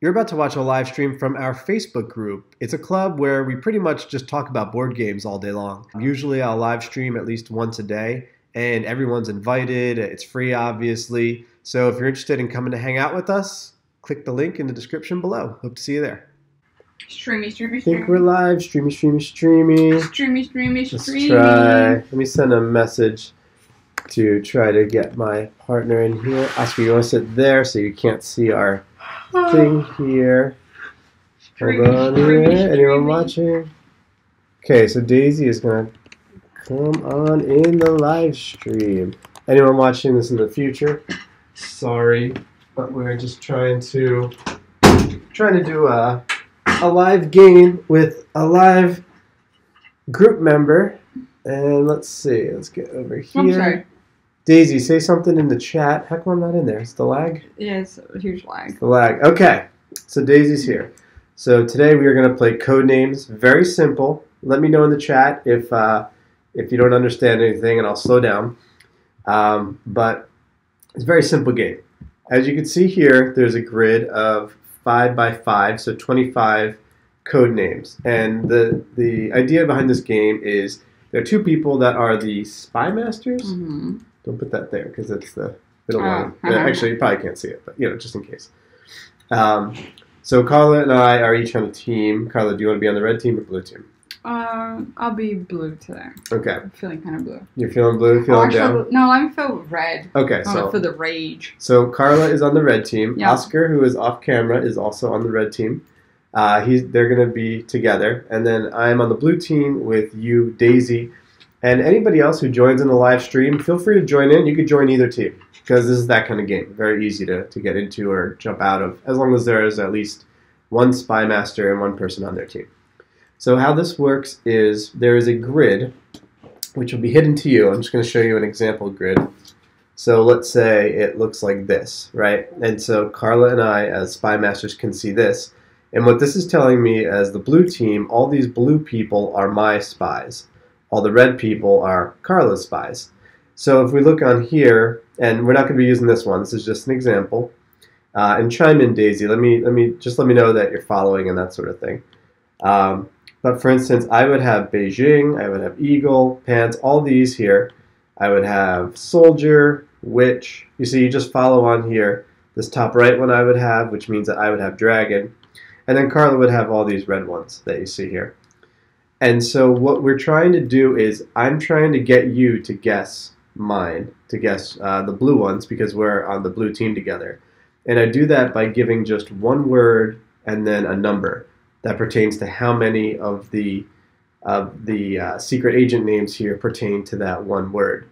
You're about to watch a live stream from our Facebook group. It's a club where we pretty much just talk about board games all day long. Usually I'll live stream at least once a day, and everyone's invited. It's free, obviously. So if you're interested in coming to hang out with us, click the link in the description below. Hope to see you there. Streamy, streamy, I think streamy. we're live. Streamy, streamy, streamy. Streamy, streamy, Let's streamy. try. Let me send a message to try to get my partner in here. Oscar, you want to sit there so you can't see our thing here. Hold on here. Anyone watching? Okay, so Daisy is going to come on in the live stream. Anyone watching this in the future? Sorry, but we're just trying to do a live game with a live group member. And let's see. Let's get over here. I'm sorry. Daisy, say something in the chat. How come I'm not in there? It's the lag? Yeah, it's a huge lag. The lag. Okay, so Daisy's here. So today we are going to play Codenames. Very simple. Let me know in the chat if you don't understand anything, and I'll slow down. But it's a very simple game. As you can see here, there's a grid of 5 by 5, so 25 code names. And the idea behind this game is there are two people that are the Spymasters. Mm-hmm. Don't put that there because it's the middle one. Actually, you probably can't see it, but just in case. So Carla and I are each on a team. Carla, do you want to be on the red team or blue team? I'll be blue today. Okay. I'm feeling kind of blue. You're feeling blue, feeling down? No, I'm feeling red. Okay, so for the rage. So Carla is on the red team. Yeah. Oscar, who is off camera, is also on the red team. They're going to be together. And then I'm on the blue team with you, Daisy. And anybody else who joins in the live stream, feel free to join in. You could join either team because this is that kind of game. Very easy to get into or jump out of, as long as there is at least one Spymaster and one person on their team. So how this works is there is a grid, which will be hidden to you. I'm just going to show you an example grid. So let's say it looks like this, right? And so Carla and I, as Spymasters, can see this. And what this is telling me as the blue team, all these blue people are my spies. All the red people are Carla's spies. So if we look on here, and we're not going to be using this one, this is just an example. And chime in, Daisy. Let me know that you're following and that sort of thing. But for instance, I would have Beijing, I would have Eagle, Pants, all these here. I would have Soldier, Witch. You see, you just follow on here. This top right one I would have, which means that I would have Dragon. And then Carla would have all these red ones that you see here. And so what we're trying to do is I'm trying to get you to guess mine, to guess the blue ones because we're on the blue team together. And I do that by giving just one word and then a number that pertains to how many of the secret agent names here pertain to that one word.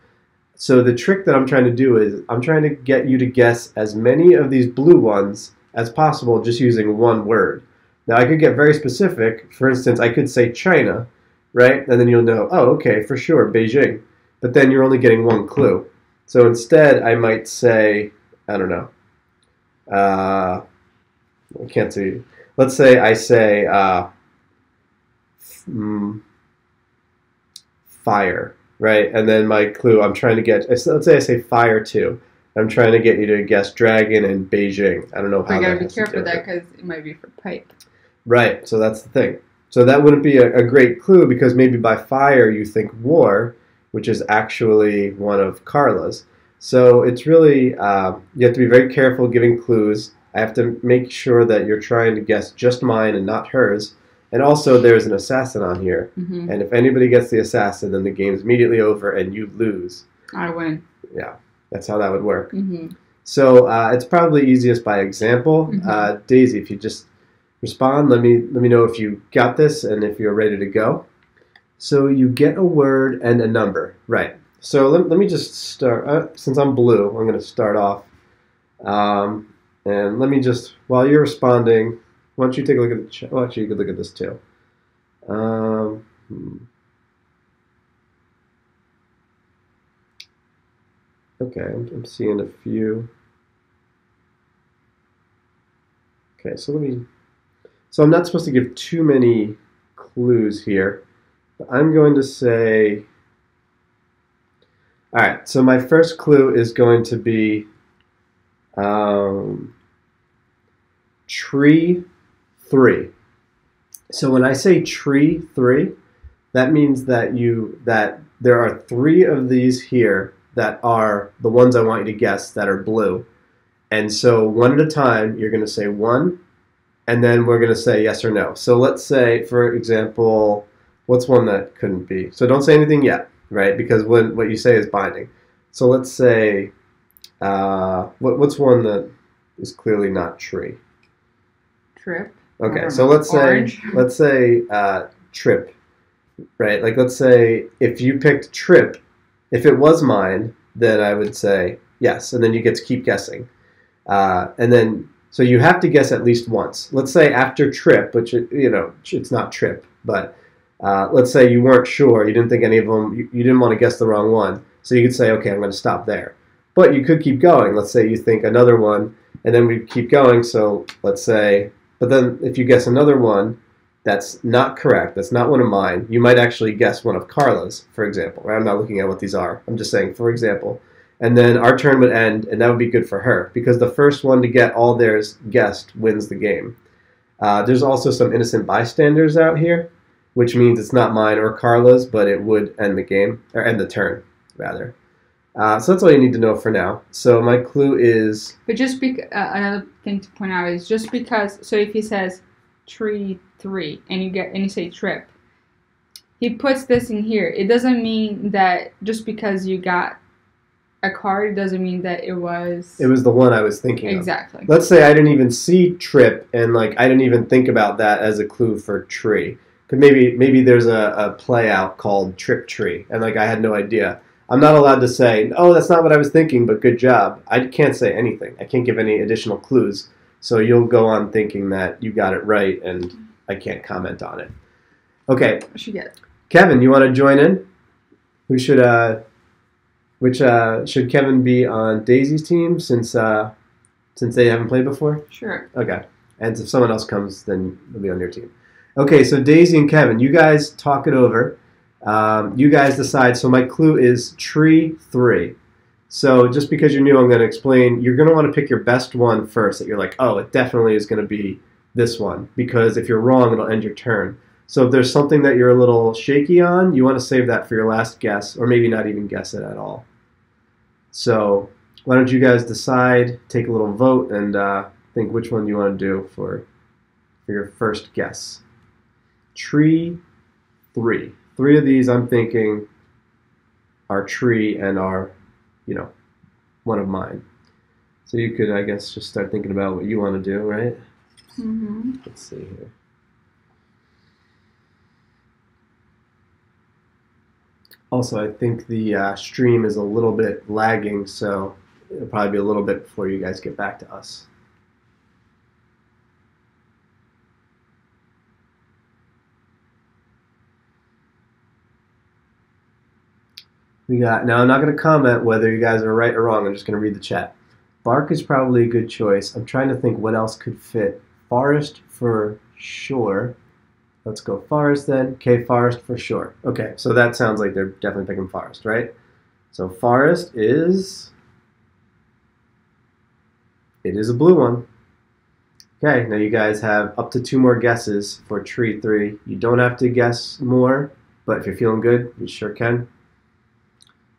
So the trick that I'm trying to do is I'm trying to get you to guess as many of these blue ones as possible just using one word. Now, I could get very specific. For instance, I could say China, right? And then you'll know, oh, okay, for sure, Beijing. But then you're only getting one clue. So instead, I might say, I don't know. I can't see. Let's say I say fire, right? And then my clue, I'm trying to get, let's say I say fire too. I'm trying to get you to guess dragon and Beijing. I don't know how. I gotta be careful with that because it might be for pipe. Right, so that's the thing. So that wouldn't be a great clue because maybe by fire you think war, which is actually one of Carla's. So it's really, you have to be very careful giving clues. I have to make sure that you're trying to guess just mine and not hers. And also there's an assassin on here. Mm-hmm. And if anybody gets the assassin, then the game's immediately over and you lose. I win. Yeah, that's how that would work. Mm-hmm. So it's probably easiest by example. Mm-hmm. Daisy, if you just respond, let me know if you got this and if you're ready to go. So you get a word and a number, right? So let me just start. Since I'm blue, I'm going to start off. And let me just, while you're responding, why don't you take a look at the chat? Well, actually, you could look at this too. Okay, I'm seeing a few. Okay, so so I'm not supposed to give too many clues here. But I'm going to say, all right, so my first clue is going to be tree 3. So when I say tree 3, that means that there are 3 of these here that are the ones I want you to guess that are blue. And so one at a time, you're going to say 1, and then we're going to say yes or no. So let's say, for example, what's one that couldn't be? So don't say anything yet, right? Because what you say is binding. So let's say, what's one that is clearly not tree? Trip. Okay, so let's say trip, right? Like let's say if you picked trip, if it was mine, then I would say yes, and then you get to keep guessing. And then, so you have to guess at least once. Let's say after trip, which, it's not trip, but let's say you weren't sure, you didn't think any of them, you didn't want to guess the wrong one. So you could say, okay, I'm going to stop there. But you could keep going. Let's say you think another one, and then we keep going. So let's say, but then if you guess another one that's not correct, that's not one of mine, you might actually guess one of Carla's, for example. I'm not looking at what these are. I'm just saying, for example. And then our turn would end, and that would be good for her, because the first one to get all theirs guessed wins the game. There's also some innocent bystanders out here, which means it's not mine or Carla's, but it would end the game, or end the turn, rather. So that's all you need to know for now. So my clue is... But just another thing to point out is just because, so if he says tree 3, and you say trip, he puts this in here. It doesn't mean that just because you got a card doesn't mean that it was the one I was thinking of. Exactly. Let's say I didn't even see trip, and I didn't even think about that as a clue for tree. Because maybe there's a play out called trip tree, and I had no idea. I'm not allowed to say, oh, that's not what I was thinking, but good job. I can't say anything. I can't give any additional clues. So you'll go on thinking that you got it right, and I can't comment on it. Okay. What should get? Kevin, you want to join in? We should. Should Kevin be on Daisy's team since they haven't played before? Sure. Okay. And if someone else comes, then he'll be on your team. Okay, so Daisy and Kevin, you guys talk it over. You guys decide. So my clue is tree 3. So just because you're new, I'm going to explain. You're going to want to pick your best one first that you're like, oh, it definitely is going to be this one. Because if you're wrong, it'll end your turn. So if there's something that you're a little shaky on, you want to save that for your last guess, or maybe not even guess it at all. So why don't you guys decide, take a little vote, and think which one you want to do for your first guess. Tree 3. 3 of these I'm thinking are tree and are, one of mine. So you could, I guess, just start thinking about what you want to do, right? Mm-hmm. Let's see here. Also, I think the stream is a little bit lagging, so it'll probably be a little bit before you guys get back to us. Now I'm not going to comment whether you guys are right or wrong. I'm just going to read the chat. Bark is probably a good choice. I'm trying to think what else could fit. Forest for sure. Let's go forest then. Okay, forest for sure. Okay, so that sounds like they're definitely picking forest, right? So forest is... It is a blue one. Okay, now you guys have up to 2 more guesses for tree 3. You don't have to guess more, but if you're feeling good, you sure can.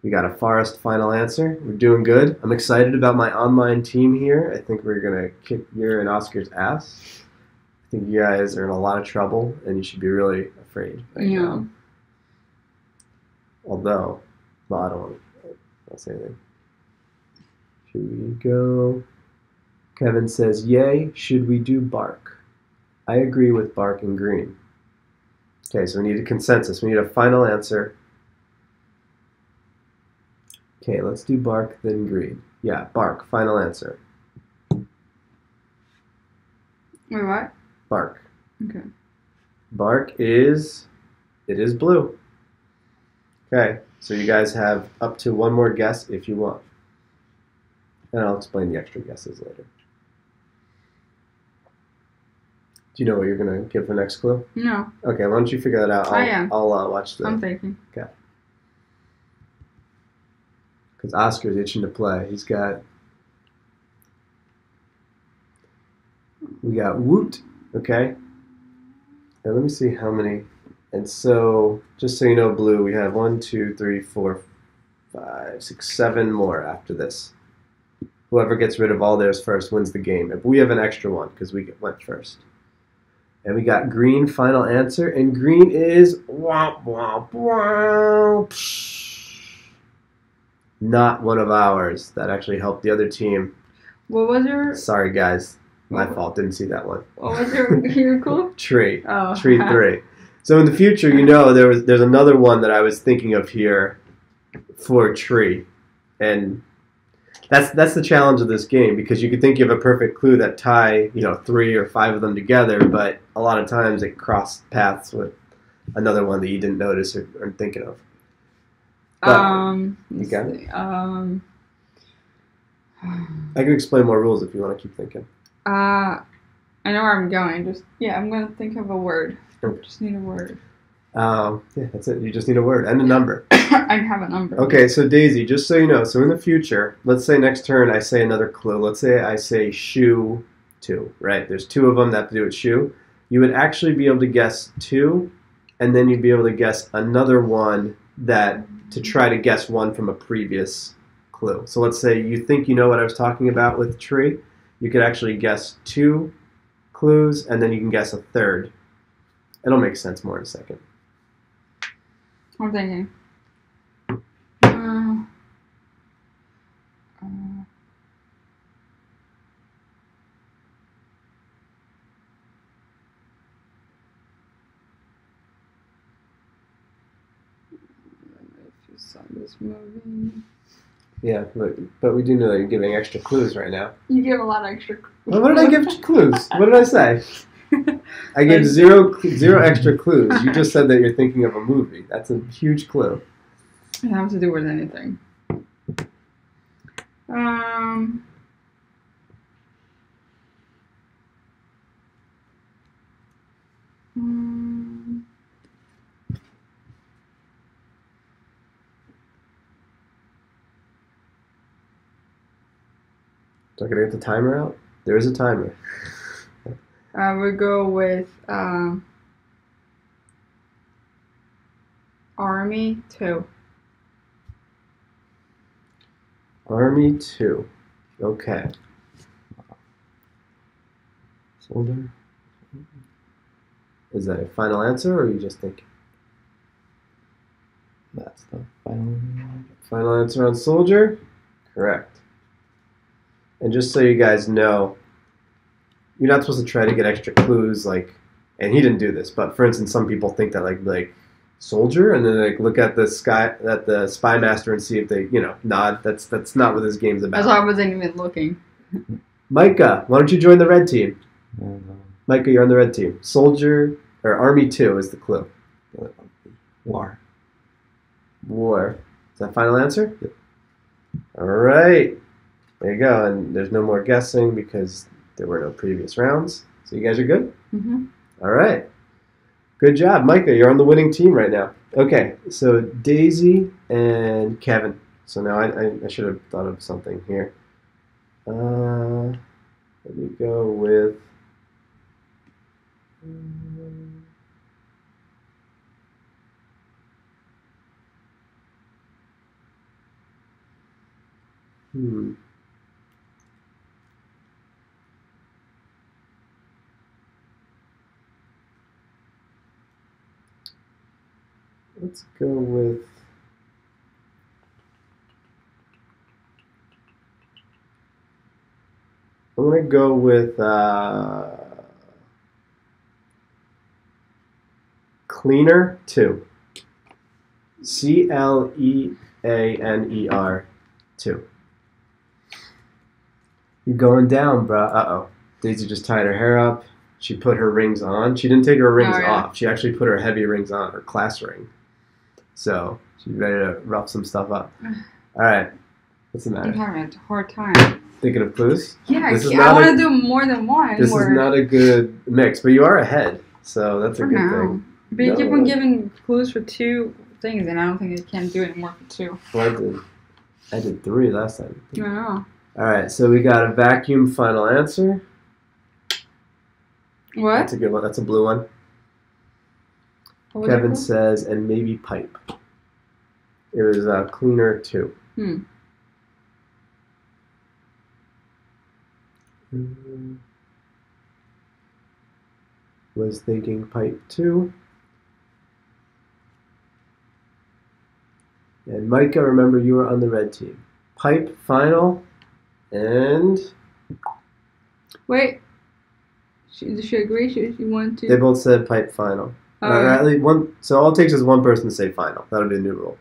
We got a forest final answer. We're doing good. I'm excited about my online team here. I think we're going to kick your and Oscar's ass. I think you guys are in a lot of trouble, and you should be really afraid right now. Although, well, I don't want to say anything. Should we go? Kevin says, yay, should we do bark? I agree with bark and green. Okay, so we need a consensus. We need a final answer. Okay, let's do bark, then green. Yeah, bark, final answer. Wait, what? Bark. Okay. Bark is, it is blue. Okay, so you guys have up to 1 more guess if you want. And I'll explain the extra guesses later. Do you know what you're going to give the next clue? No. Okay, why don't you figure that out? I'll watch the... I'm thinking. Okay. Because Oscar's itching to play. He's got... We got woot. Okay. And let me see how many. And so, just so you know, blue, we have 1, 2, 3, 4, 5, 6, 7 more after this. Whoever gets rid of all theirs first wins the game. If we have an extra one, because we went first. And we got green, final answer. And green is womp, womp, womp. Not one of ours. That actually helped the other team. What was your... Sorry, guys. My fault. Didn't see that one. What was your clue? Tree. Oh. Tree 3. So in the future, you know, there's another one that I was thinking of here for tree. And that's the challenge of this game, because you could think you have a perfect clue that tie, 3 or 5 of them together, but a lot of times it crossed paths with another one that you didn't notice or aren't thinking of. But you got it? I can explain more rules if you want to keep thinking. I know where I'm going. I'm going to think of a word. Okay. Just need a word. Yeah, that's it. You just need a word and a number. I have a number. Okay, so Daisy, just so you know, so in the future, let's say next turn I say another clue. Let's say I say shoe 2, right? There's 2 of them that have to do with shoe. You would actually be able to guess 2, and then you'd be able to guess another one to try to guess one from a previous clue. So let's say you think you know what I was talking about with tree. You could actually guess 2 clues, and then you can guess a third. It'll make sense more in a second. I'm thinking. If you saw this movie. Yeah, but we do know that you're giving extra clues right now. You give a lot of extra clues. Well, what did I give clues? What did I say? I gave zero extra clues. You just said that you're thinking of a movie. That's a huge clue. It has to do with anything. So I gotta get the timer out? There is a timer. We go with Army 2. Army 2. Okay. Soldier. Is that a final answer, or are you just thinking? That's the final. Final answer on soldier? Correct. And just so you guys know, you're not supposed to try to get extra clues, and he didn't do this, but for instance, some people think that like soldier, and then they look at the Spymaster and see if they, nod. That's not what this game's about. That's why I wasn't even looking. Micah, why don't you join the red team? Micah, you're on the red team. Soldier, or Army 2 is the clue. War. War. Is that final answer? Yep. All right. There you go. And there's no more guessing because there were no previous rounds. So you guys are good? Mm-hmm. All right. Good job. Micah, you're on the winning team right now. Okay, so Daisy and Kevin. So now I should have thought of something here. Let me go with... Let's go with... I'm going to go with Cleaner 2. Cleaner 2. You're going down, bruh. Uh-oh. Daisy just tied her hair up. She put her rings on. She didn't take her rings off. She actually put her heavy rings on, her class ring. So she's ready to rough some stuff up. All right. What's the matter? I'm having a hard time. Thinking of clues? Yeah, I want to do more than one. This is not a good mix, but you are ahead, so that's a good thing. But you keep on giving clues for 2 things, and I don't think you can do it more for 2. Well, I did 3 last time. I know. All right, so we got a vacuum final answer. What? That's a good one. That's a blue one. What was it Kevin called? says, and maybe pipe. It was cleaner too. Was thinking pipe too. And Micah, remember you were on the red team. Pipe final, and Wait. Does she agree? She want to? they both said pipe final. Or at least one. So all it takes is one person to say final. That'll be a new rule.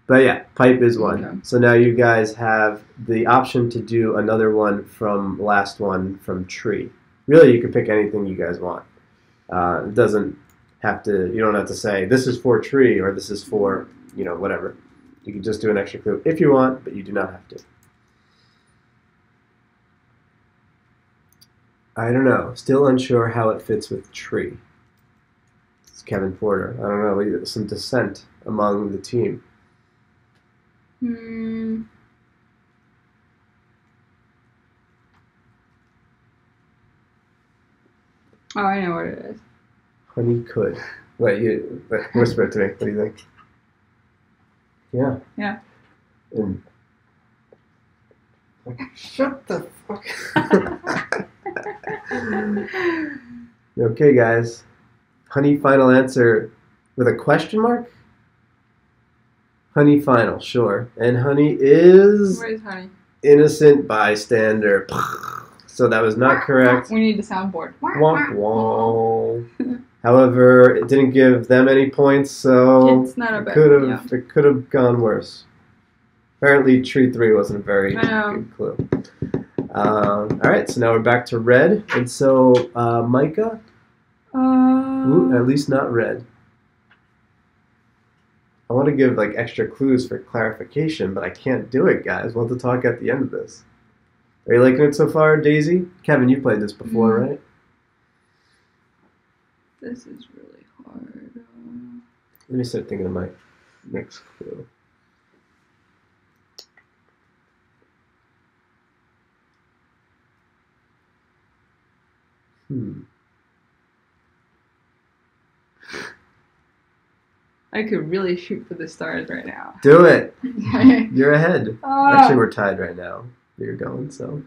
But yeah, pipe is one. Okay. So now you guys have the option to do another one from last one from tree. Really, you can pick anything you guys want. It doesn't have to. You don't have to say this is for tree or this is for whatever. You can just do an extra clue if you want, but you do not have to. I don't know. Still unsure how it fits with tree. It's Kevin Porter. I don't know. There's some dissent among the team. Oh, I know what it is. Honey could. Wait, whisper it to me. What do you think? Yeah. Yeah. And shut the fuck. Okay, guys. Honey final answer with a question mark? Honey final, sure. And honey is Where's honey? innocent bystander. So that was not correct. We need the soundboard. Womp womp. However, it didn't give them any points, so It's not a bad it could have gone worse. Apparently, tree 3 wasn't a very good clue. All right, so now we're back to red, and so Micah, at least not red. I want to give like extra clues for clarification, but I can't do it, guys. We'll have to talk at the end of this. Are you liking it so far, Daisy? Kevin, you played this before, right? This is really hard. Let me start thinking of my next clue. I could really shoot for the stars right now. Do it. You're ahead. Actually, we're tied right now. You're going, so.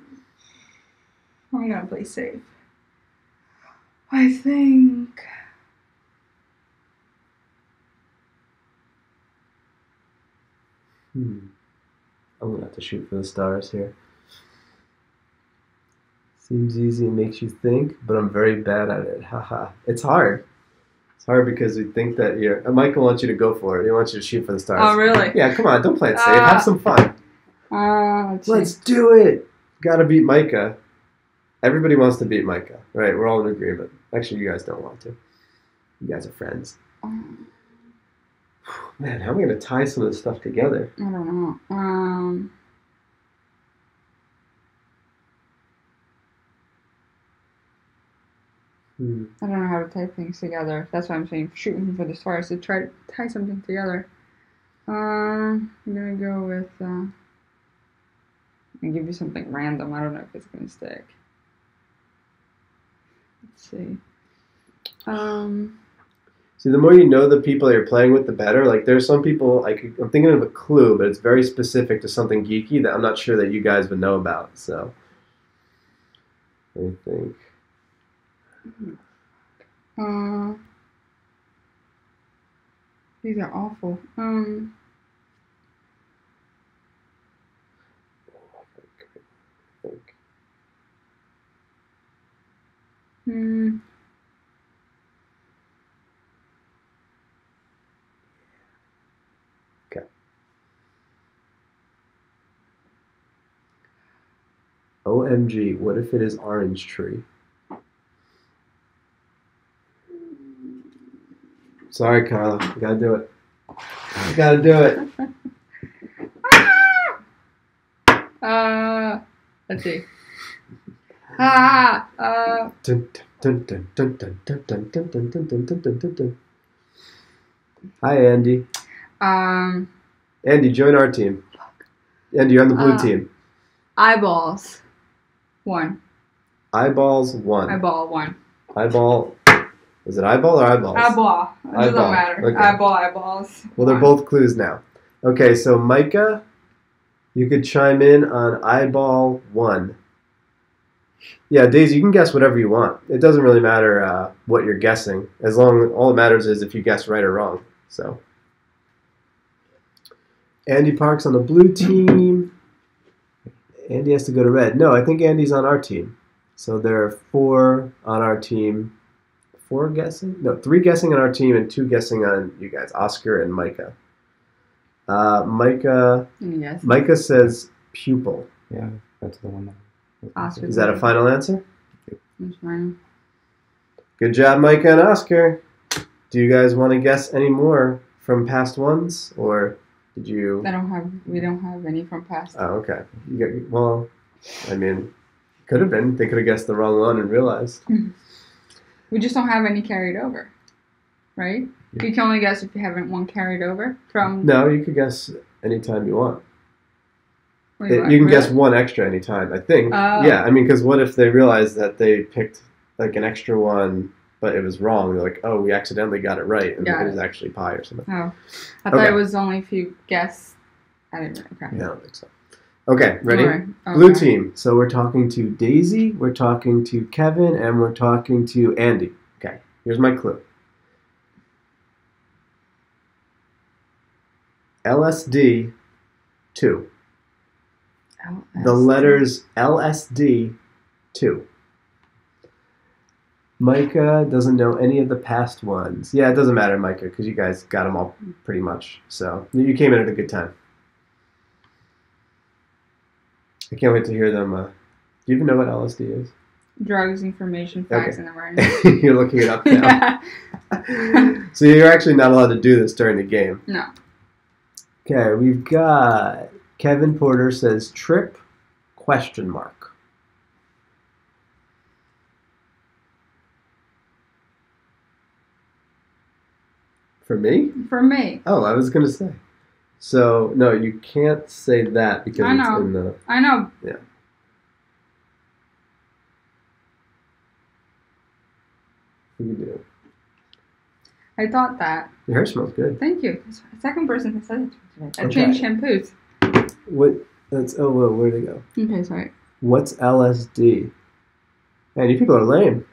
I'm gonna play safe. I think. I'm gonna have to shoot for the stars here. Seems easy and makes you think, but I'm very bad at it. Haha. It's hard. It's hard because we think that Michael wants you to go for it. He wants you to shoot for the stars. Oh, really? Yeah, come on. Don't play it safe. Have some fun. Let's do it. Gotta beat Micah. Everybody wants to beat Micah, right? We're all in agreement. Actually, you guys don't want to. You guys are friends. Man, how am I going to tie some of this stuff together? I don't know. I don't know how to tie things together. That's why I'm saying shooting for the stars to try to tie something together. I'm gonna go with. I'll give you something random. I don't know if it's gonna stick. Let's see. See, the more you know the people that you're playing with, the better. Like, there's some people, I'm thinking of a clue, but it's very specific to something geeky that I'm not sure that you guys would know about. So, let me think. These are awful. Okay. OMG, what if it is orange tree? Sorry, Carla. You gotta do it. You gotta do it. Let's see. Hi, Andy. Andy, join our team. Andy, you're on the blue team. Eyeballs. 1. Eyeballs 1. Eyeball 1. Eyeball. Is it eyeball or eyeballs? Eyeball. It doesn't Eyeball. matter. Okay. Eyeballs. Well, they're both clues now. Okay, so Micah, you could chime in on eyeball 1. Yeah, Daisy, you can guess whatever you want. It doesn't really matter what you're guessing, as long all it matters is if you guess right or wrong. So, Andy Park's on the blue team. Andy has to go to red. No, I think Andy's on our team. So there are 4 on our team. 4 guessing? No, 3 guessing on our team and 2 guessing on you guys, Oscar and Micah. Micah says pupil. Yeah, that's the one. Oscar. Is that a final answer? That's fine. Good job, Micah and Oscar. Do you guys want to guess any more from past ones, or did you? We don't have any from past. Oh, okay. Well, I mean, could have been. They could have guessed the wrong one and realized. We just don't have any carried over, right? Yeah. You can only guess if you haven't one carried over from. No, you could guess anytime you want. Wait, what? You can Really? guess one extra anytime, I think. Oh. Yeah, I mean, because what if they realized that they picked like an extra one, but it was wrong? They're like, oh, we accidentally got it right, and it was actually pie or something. Oh, I thought it was only if you guess. I didn't. Okay. Yeah, I don't think so. Okay, ready? Right. Okay. Blue team. So we're talking to Daisy, we're talking to Kevin, and we're talking to Andy. Okay, here's my clue. LSD 2. The letters LSD 2. Micah doesn't know any of the past ones. Yeah, it doesn't matter, Micah, because you guys got them all pretty much. So you came in at a good time. I can't wait to hear them. Do you even know what LSD is? Drugs, information, facts, and awareness. You're looking it up now. Yeah. So you're actually not allowed to do this during the game. No. Okay, we've got Kevin Porter says trip ? For me? For me. Oh, I was going to say. So, no, you can't say that because I it's know. in the... I know. Yeah. What do you do? I thought that. Your hair smells good. Thank you. It's the second person that said it to me today. I Okay. changed shampoos. What? That's... Oh, well, where'd it go? Okay, sorry. What's LSD? Man, you people are lame.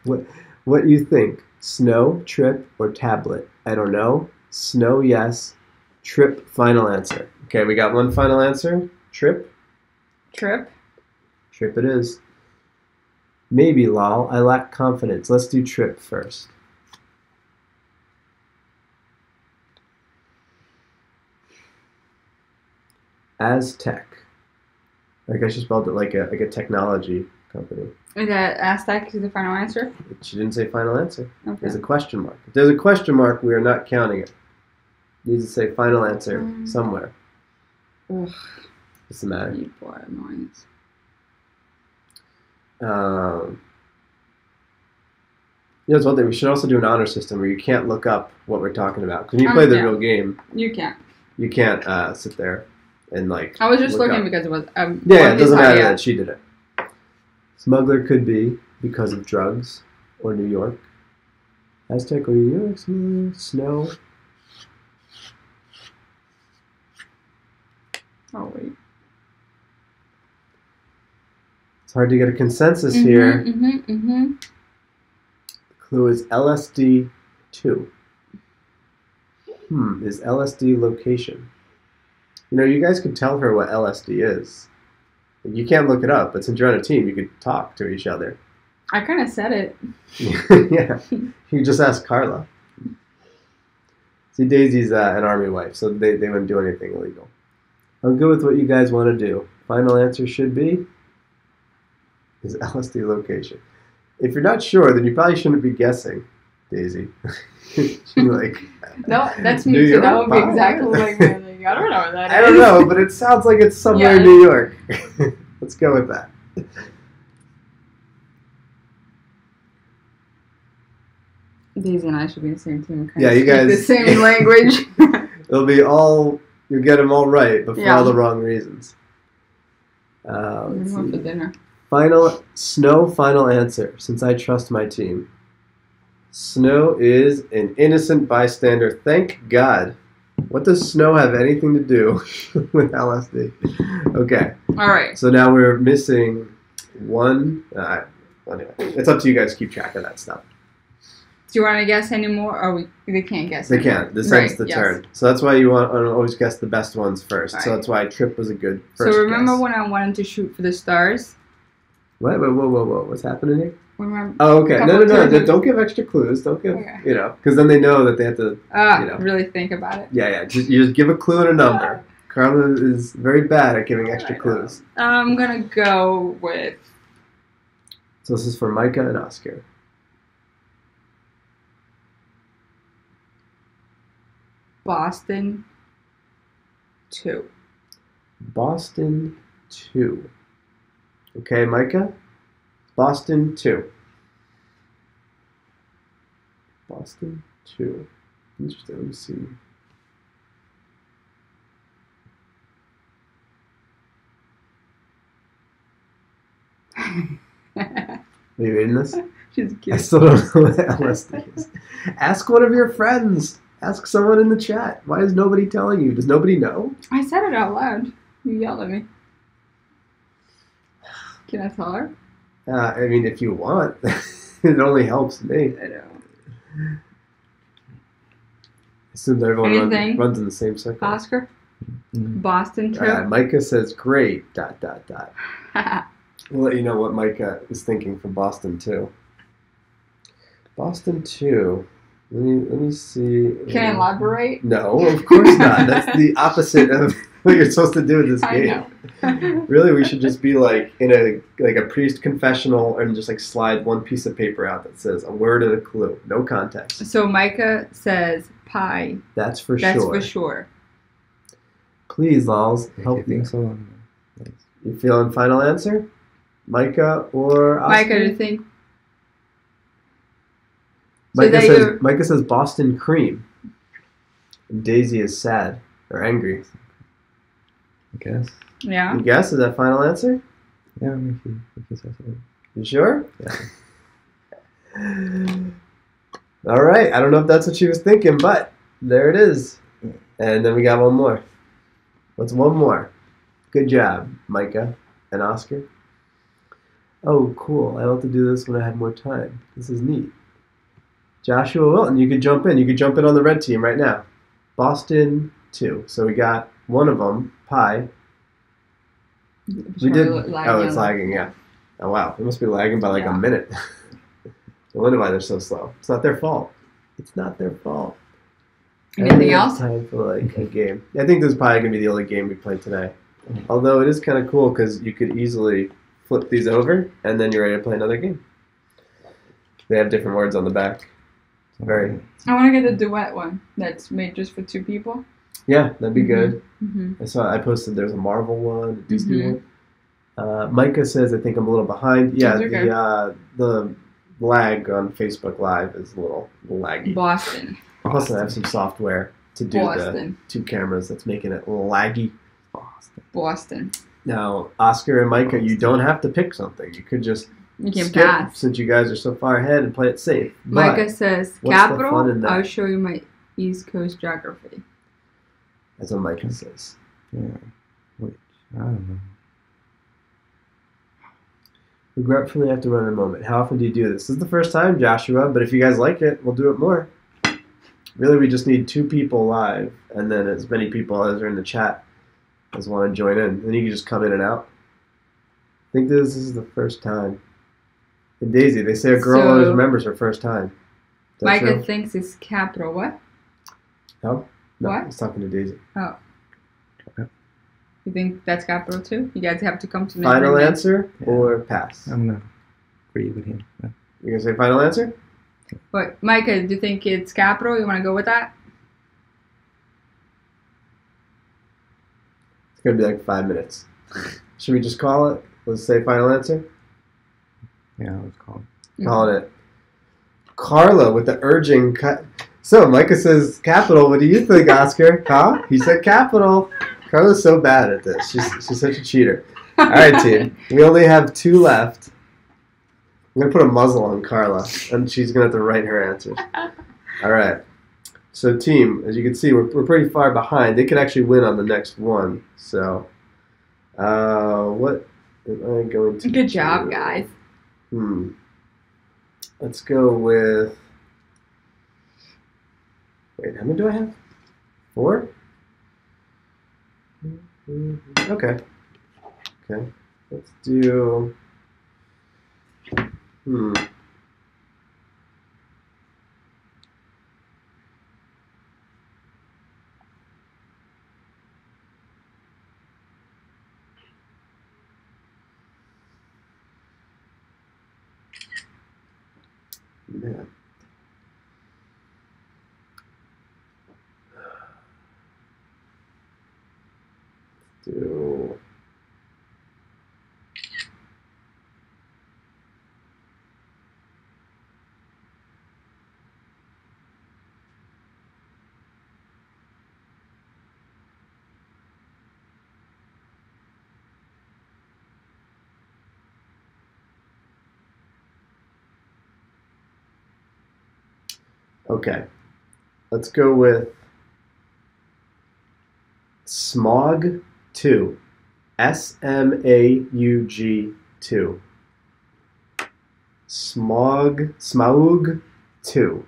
What you think? Snow, trip, or tablet? I don't know. Snow, yes. Trip, final answer. Okay, we got one final answer. Trip? Trip. Trip it is. Maybe, lol. I lack confidence. Let's do trip first. Aztec. Like I just spelled it like a technology company. Is that Aztec is the final answer? She didn't say final answer. Okay. There's a question mark. If there's a question mark, we are not counting it. It needs to say final answer somewhere. Ugh. What's the matter? You poor annoyance. It's one thing. We should also do an honor system where you can't look up what we're talking about. Because when you play the real game, you can't. You can't sit there and like. I was just look looking up. because it was. Yeah, it doesn't matter that she did it. Smuggler could be because of drugs or New York. Aztec or New York. Snow. Oh wait. It's hard to get a consensus here. The clue is LSD 2. Is LSD location? You know, you guys could tell her what LSD is. You can't look it up, but since you're on a team, you could talk to each other. I kind of said it. Yeah, you just ask Carla. See, Daisy's an army wife, so they wouldn't do anything illegal. I'm good with what you guys want to do. Final answer should be is LSD location. If you're not sure, then you probably shouldn't be guessing, Daisy. Like, no, that's me New too. York? That would be Wow. exactly like my thing. I don't know what that is. I don't know, but it sounds like it's somewhere in New York. Let's go with that. Daisy and I should be in the same team. Yeah, you guys. The same language. It'll be all. You'll get them all right, but for Yeah. all the wrong reasons. Let's What for see. dinner? Final answer, since I trust my team. Snow is an innocent bystander. Thank God. What does snow have anything to do with LSD? Okay. All right. So now we're missing one. Anyway, it's up to you guys to keep track of that stuff. Do you want to guess anymore, or they can't guess? They anymore? can't. This ends the yes. turn. So that's why you want to always guess the best ones first. Right. So that's why Trip was a good first So remember guess. when I wanted to shoot for the stars? What? Whoa. What's happening here? Remember? Oh, okay. Couple No. turns. Don't give extra clues. Don't give, Okay. because then they know that they have to, Really think about it. Yeah. You just give a clue and a number. Carla is very bad at giving extra clues. I'm gonna go with So this is for Micah and Oscar. Boston 2. Boston 2. Okay, Micah? Boston 2. Boston 2. Interesting. Let me see. Are you reading this? She's I cute. still don't know what LSD is. Ask one of your friends. Ask someone in the chat. Why is nobody telling you? Does nobody know? I said it out loud. You yelled at me. Can I tell her? I mean, if you want. It only helps me. I know. I assume that everyone Anything? runs in the same circle. Oscar? Mm. Boston 2. Micah says, great, ... We'll let you know what Micah is thinking for Boston 2. Boston 2. Let me see. Can I elaborate? No, of course not. That's the opposite of what you're supposed to do in this I game. know. Really, we should just be like in a priest confessional and just like slide one piece of paper out that says a word and a clue. No context. So Micah says pie. That's for That's sure. for sure. Please, Lols, If help you think me. so. You feeling final answer? Micah or Oscar? Micah, do you think? So that you're- Micah says Boston cream. And Daisy is sad or angry. I guess. Yeah. You guess? Is that final answer? Yeah, I mean, if you say so. You sure? Yeah. All right. I don't know if that's what she was thinking, but there it is. And then we got one more. What's one more? Good job, Micah and Oscar. Oh, cool. I'll have to do this when I have more time. This is neat. Joshua Wilton, you could jump in. You could jump in on the red team right now. Boston 2. So we got one of them, Pi. We did. Oh, it's lagging, yeah. Oh, wow. It must be lagging by like a minute. I wonder why they're so slow. It's not their fault. It's not their fault. Anything else? Time for like a game. I think this is probably going to be the only game we play today. Although it is kind of cool because you could easily flip these over and then you're ready to play another game. They have different words on the back. Very. I want to get the duet one that's made just for 2 people. Yeah, that'd be good. Mm-hmm. I posted there's a Marvel one, a Disney one. Micah says I think I'm a little behind. Yeah, That's okay. the lag on Facebook Live is a little laggy. Boston. Plus I have some software to do Boston. the 2 cameras that's making it a little laggy. Boston. Now, Oscar and Micah, you don't have to pick something. You could just You can skip pass. since you guys are so far ahead and play it safe. But Micah says what's the fun capital. in that? I'll show you my East Coast geography. that's what Micah says. Yeah. Wait, I don't know. Regretfully, I have to run in a moment. How often do you do this? This is the first time, Joshua, but if you guys like it, we'll do it more. Really, we just need 2 people live, and then as many people as are in the chat as want to join in. Then you can just come in and out. I think this is the first time. And Daisy, they say a girl So- always remembers her first time. Is that Micah true? thinks it's capital. What? No? No, What? I was talking to Daisy. Oh. You think that's capital too? You guys have to come to me. Final answer Yeah. or pass? I'm not agree with him. You gonna say final answer? What, Micah? Do you think it's capital? You want to go with that? It's gonna be like 5 minutes. Should we just call it? Let's say final answer? Yeah, let's call it. Calling it. Carla with the urging cut. So Micah says capital. What do you think, Oscar? Huh? He said capital. Carla's so bad at this. She's such a cheater. All right, team. We only have 2 left. I'm going to put a muzzle on Carla, and she's going to have to write her answers. All right. So, team, as you can see, we're pretty far behind. They could actually win on the next one. So, what am I going to Good job, do? guys. Let's go with... Wait, how many do I have? 4? Okay. Okay. Let's do... Man. Do... Okay, let's go with Smog 2. SMAUG 2. Smog 2.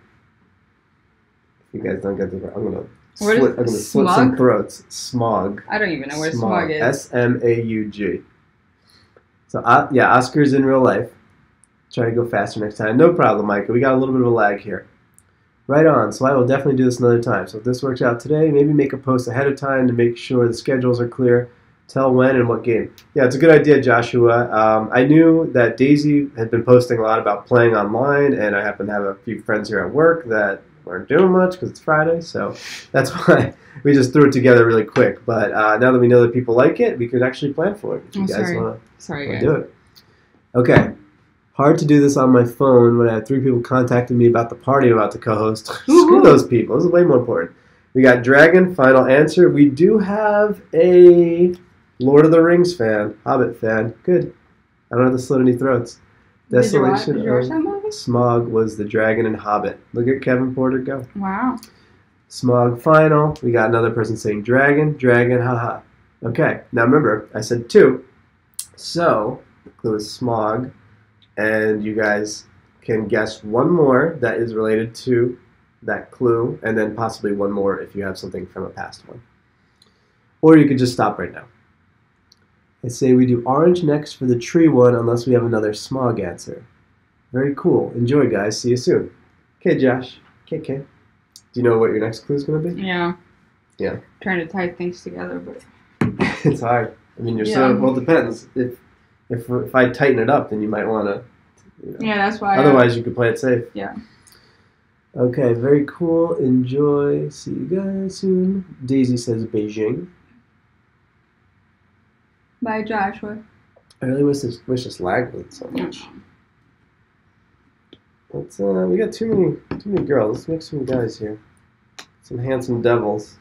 If you guys don't get this right, I'm gonna slit some throats. Smog. I don't even know where smog is. SMAUG. So yeah, Oscar's in real life. Try to go faster next time. No problem, Micah. We got a little bit of a lag here. Right on. So I will definitely do this another time. So if this works out today, maybe make a post ahead of time to make sure the schedules are clear. Tell when and what game. Yeah, it's a good idea, Joshua. I knew that Daisy had been posting a lot about playing online, and I happen to have a few friends here at work that weren't doing much because it's Friday. So that's why we just threw it together really quick. But now that we know that people like it, we could actually plan for it if you guys want to do it. Okay. Hard to do this on my phone when I have 3 people contacting me about the party I'm about to co-host. Screw those people. This is way more important. We got Dragon, final answer. We do have a Lord of the Rings fan, Hobbit fan. Good. I don't have to slit any throats. Desolation of Smog was the Dragon and Hobbit. Look at Kevin Porter go. Wow. Smog final. We got another person saying Dragon, haha. Okay. Now remember, I said 2. So, the clue is Smog. And you guys can guess one more that is related to that clue, and then possibly one more if you have something from a past one. Or you could just stop right now. I say we do orange next for the tree one unless we have another smog answer. Very cool. Enjoy, guys. See you soon. Okay, Josh. Okay. Do you know what your next clue is going to be? Yeah. Yeah. Trying to tie things together, but... It's hard. I mean, well, it depends. If I tighten it up, then you might want to... Yeah, that's why. Otherwise, you could play it safe. Yeah. Okay, very cool. Enjoy. See you guys soon. Daisy says Beijing. Bye, Joshua. I really wish this lag wasn't so much. Let's, we got too many girls. Let's make some guys here. Some handsome devils.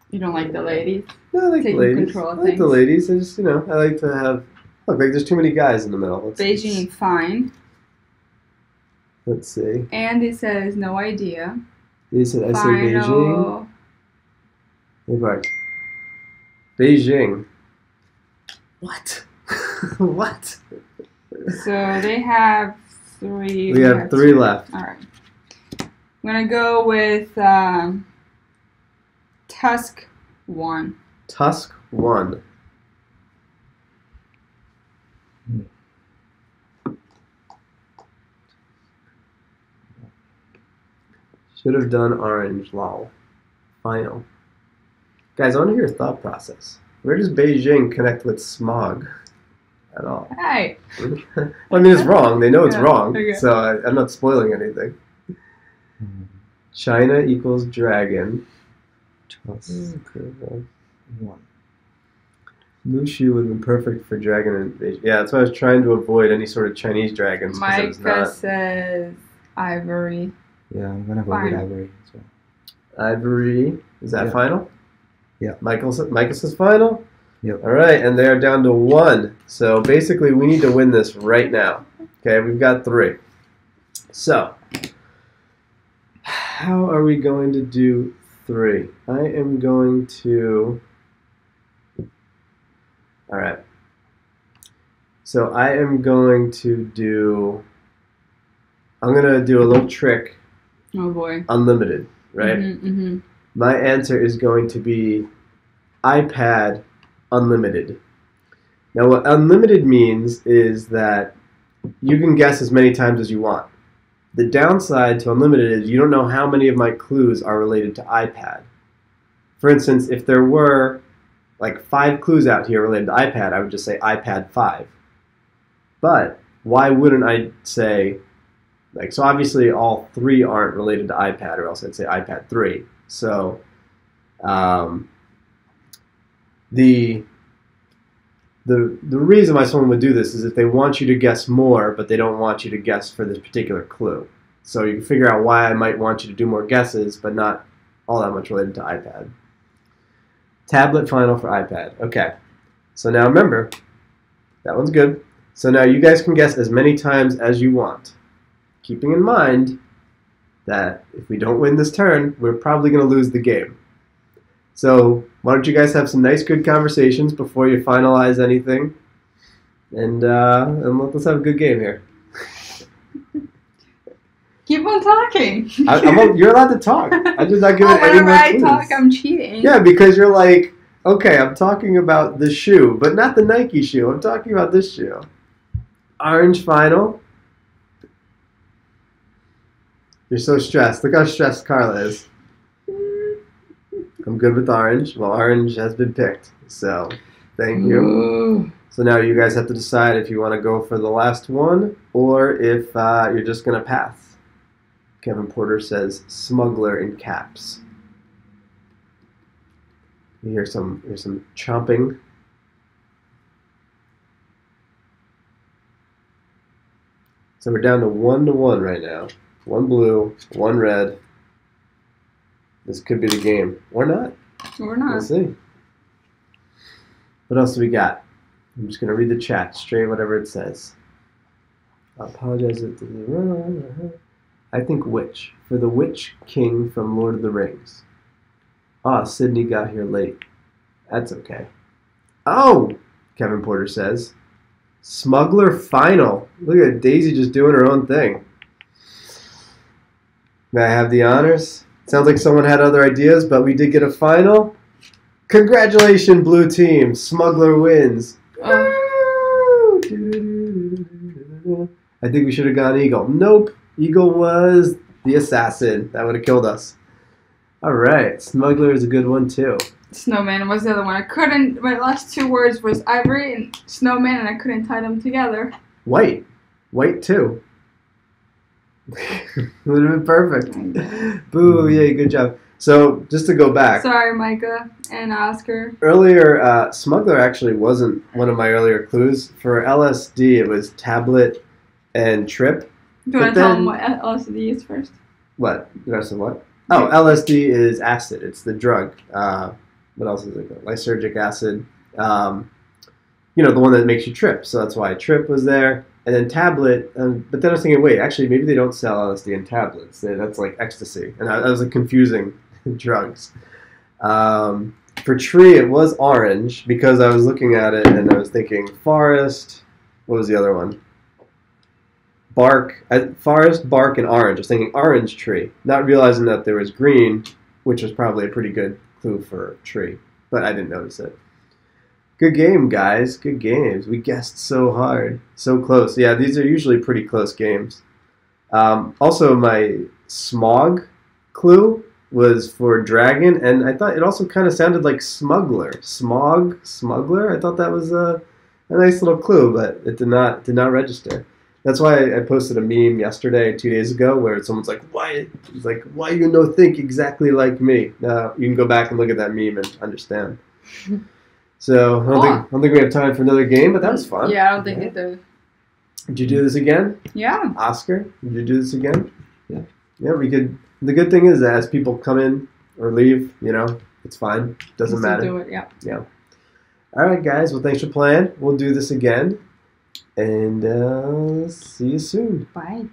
You don't like the ladies? No, I like the ladies. I like the ladies. I just, I like to have... Look, like there's too many guys in the middle. Beijing, fine. Let's see. Andy says, no idea. He said, I say Beijing. Hey, Bart. Beijing. What? What? So they have 3. We have 3 left. All right. I'm going to go with Tusk 1. Tusk 1. Should have done orange, lol. Final. Guys, I want to hear your thought process. Where does Beijing connect with smog at all? Hey. I mean, it's wrong. They know it's wrong. Okay. So I'm not spoiling anything. China equals dragon. Mushu would have been perfect for dragon and Beijing. Yeah, that's why I was trying to avoid any sort of Chinese dragons. Micah says ivory. Yeah, I'm going to go with ivory as well. Ivory. Is that final? Yeah. Michael says final? Yep. All right, and they are down to 1. So basically, we need to win this right now. Okay, we've got 3. So, how are we going to do 3? I am going to... All right. So I am going to do... I'm going to do a little trick. Oh, boy. Unlimited, right? My answer is going to be iPad unlimited. Now, what unlimited means is that you can guess as many times as you want. The downside to unlimited is you don't know how many of my clues are related to iPad. For instance, if there were like 5 clues out here related to iPad, I would just say iPad 5. But why wouldn't I say, like, so obviously all 3 aren't related to iPad, or else I'd say iPad 3. So the reason why someone would do this is if they want you to guess more, but they don't want you to guess for this particular clue. So you can figure out why I might want you to do more guesses, but not all that much related to iPad. Tablet final for iPad. Okay. So now remember, that one's good. So now you guys can guess as many times as you want, keeping in mind that if we don't win this turn, we're probably going to lose the game. So why don't you guys have some nice, good conversations before you finalize anything, and let's have a good game here. Keep on talking. You're allowed to talk. I'm just not giving any more whenever I clues. talk, I'm cheating. Yeah, because you're like, okay, I'm talking about the shoe, but not the Nike shoe. I'm talking about this shoe. Orange final. You're so stressed. Look how stressed Carla is. I'm good with orange. Well, orange has been picked, so thank you. So now you guys have to decide if you want to go for the last one or if you're just going to pass. Kevin Porter says smuggler in caps. You hear some chomping. So we're down to 1-1 right now. 1 blue, 1 red. This could be the game. Or not. Or not. We'll see. What else do we got? I'm just going to read the chat straight, whatever it says. I apologize. I think Witch. For the Witch King from Lord of the Rings. Ah, Sydney got here late. That's okay. Oh! Kevin Porter says. Smuggler final. Look at Daisy just doing her own thing. May I have the honors? Sounds like someone had other ideas, but we did get a final. Congratulations, blue team. Smuggler wins. I think we should have gone Eagle. Nope. Eagle was the assassin. That would have killed us. All right. Smuggler is a good one, too. Snowman was the other one. I couldn't. My last 2 words was ivory and snowman, and I couldn't tie them together. White. White, too. Would have been perfect. Boo, yay, good job. So, just to go back. Sorry, Micah and Oscar. Earlier, Smuggler actually wasn't one of my earlier clues. For LSD, it was tablet and trip. Do you want to tell them what LSD is first? What? The rest of what? Oh, LSD is acid. It's the drug. What else is it called? Lysergic acid. You know, the one that makes you trip. So that's why trip was there. And then tablet, but then I was thinking, wait, actually, maybe they don't sell LSD in tablets. That's like ecstasy. And that was like confusing drugs. For tree, it was orange because I was looking at it and I was thinking forest. What was the other one? Bark. Forest, bark, and orange. I was thinking orange tree, not realizing that there was green, which was probably a pretty good clue for tree, but I didn't notice it. Good game, guys. Good games. We guessed so hard. So close. Yeah, these are usually pretty close games. Also, my smog clue was for dragon, and I thought it also kind of sounded like smuggler. Smog, smuggler. I thought that was a nice little clue, but it did not register. That's why I posted a meme yesterday, 2 days ago, where someone's like, "Why? It's like, why you no think exactly like me?" Now you can go back and look at that meme and understand. So I don't think we have time for another game, but that was fun. Yeah, I don't think it did. Did you do this again? Yeah. Oscar, did you do this again? Yeah. Yeah, we could. The good thing is that as people come in or leave, you know, it's fine. Doesn't matter. Do it, yeah. Yeah. All right, guys. Well, thanks for playing. We'll do this again. And see you soon. Bye.